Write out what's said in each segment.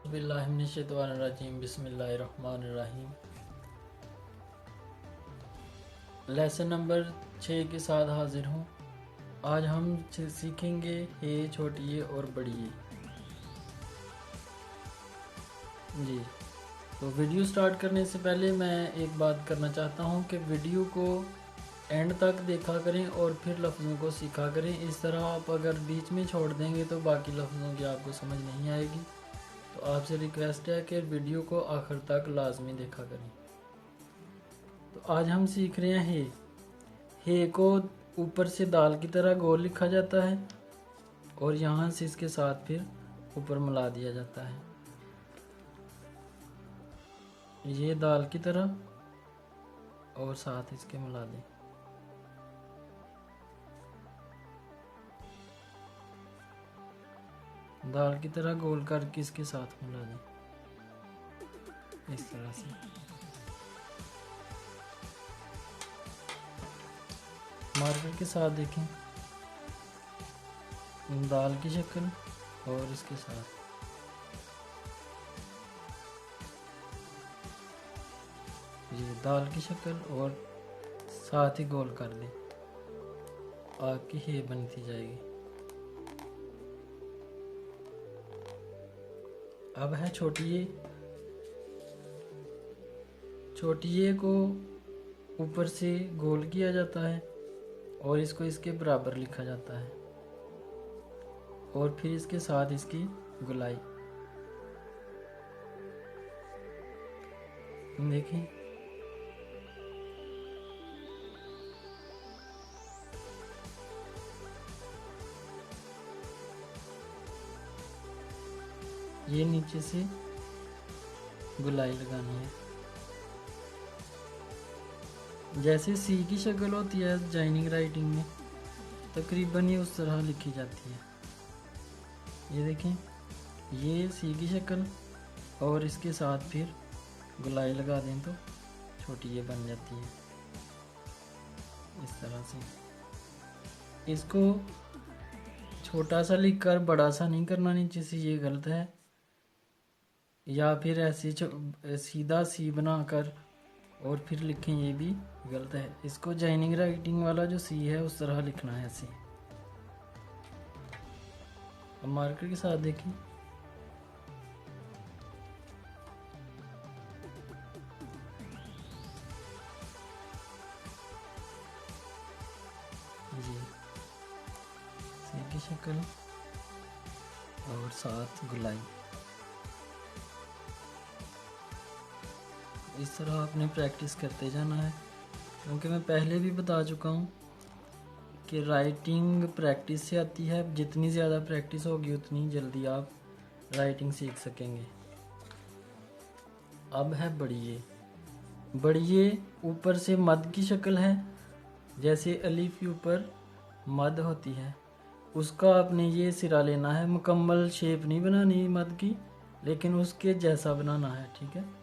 बिस्मिल्लाहिर्रहमानिर्रहीम बिस्मिल्लाहिर्रहमानिर्रहीम। Lesson number 6 के साथ हाजिर हूँ। आज हम सीखेंगे हे, छोटी ए और बड़ी ए। जी, तो वीडियो स्टार्ट करने से पहले मैं एक बात करना चाहता हूँ कि वीडियो को एंड तक देखा करें और फिर लफ्ज़ों को सीखा करें। इस तरह आप अगर बीच में छोड़ देंगे तो बाकी लफ्ज़ों की आपको समझ नहीं आएगी। तो आपसे रिक्वेस्ट है कि वीडियो को आखिर तक लाजमी देखा करें। तो आज हम सीख रहे हैं हे को ऊपर से दाल की तरह गोल लिखा जाता है और यहाँ से इसके साथ फिर ऊपर मिला दिया जाता है। ये दाल की तरह और साथ इसके मिला दें। दाल की तरह गोल करके इसके साथ मिला दें इस तरह से। मार्कर के साथ देखें दाल की शक्ल और इसके साथ ये दाल की शक्ल और साथ ही गोल कर दें, आपकी हे बनती जाएगी। अब है छोटी ए। छोटी ए को ऊपर से गोल किया जाता है और इसको इसके बराबर लिखा जाता है और फिर इसके साथ इसकी गुलाई। देखें ये नीचे से गुलाई लगानी है। जैसे सी की शक्ल होती है जॉइनिंग राइटिंग में, तकरीबन ये उस तरह लिखी जाती है। ये देखें ये सी की शक्ल और इसके साथ फिर गुलाई लगा दें तो छोटी ये बन जाती है इस तरह से। इसको छोटा सा लिखकर बड़ा सा नहीं करना नीचे से, ये गलत है। या फिर ऐसे सीधा सी बनाकर और फिर लिखें, ये भी गलत है। इसको जॉइनिंग राइटिंग वाला जो सी है उस तरह लिखना है ऐसे। अब मार्कर के साथ देखें जी, सी की शक्ल और साथ गुलाई। इस तरह आपने प्रैक्टिस करते जाना है, क्योंकि मैं पहले भी बता चुका हूँ कि राइटिंग प्रैक्टिस से आती है। जितनी ज़्यादा प्रैक्टिस होगी उतनी जल्दी आप राइटिंग सीख सकेंगे। अब है बड़ी ए। बड़ी ए ऊपर से मद की शक्ल है, जैसे अलीफ के ऊपर मद होती है उसका आपने ये सिरा लेना है। मुकम्मल शेप नहीं बनानी मद की, लेकिन उसके जैसा बनाना है, ठीक है।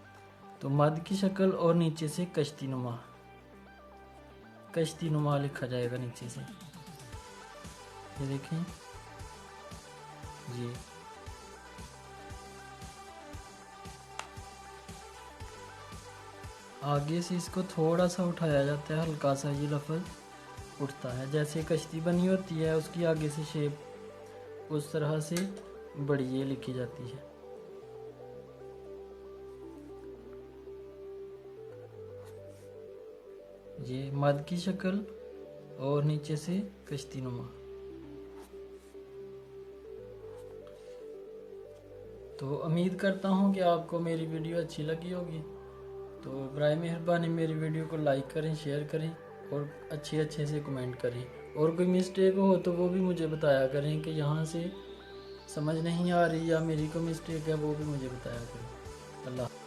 तो मद की शक्ल और नीचे से कश्ती नुमा लिखा जाएगा नीचे से। ये देखें जी, आगे से इसको थोड़ा सा उठाया जाता है, हल्का सा ये लफ्ज़ उठता है। जैसे कश्ती बनी होती है उसकी आगे से शेप, उस तरह से बड़ी ये लिखी जाती है। ये मद की शक्ल और नीचे से कश्ती नुमा। तो उम्मीद करता हूँ कि आपको मेरी वीडियो अच्छी लगी होगी। तो बराए मेहरबानी मेरी वीडियो को लाइक करें, शेयर करें और अच्छे से कमेंट करें। और कोई मिस्टेक हो तो वो भी मुझे बताया करें कि यहाँ से समझ नहीं आ रही या मेरी कोई मिस्टेक है, वो भी मुझे बताया करें। अल्लाह।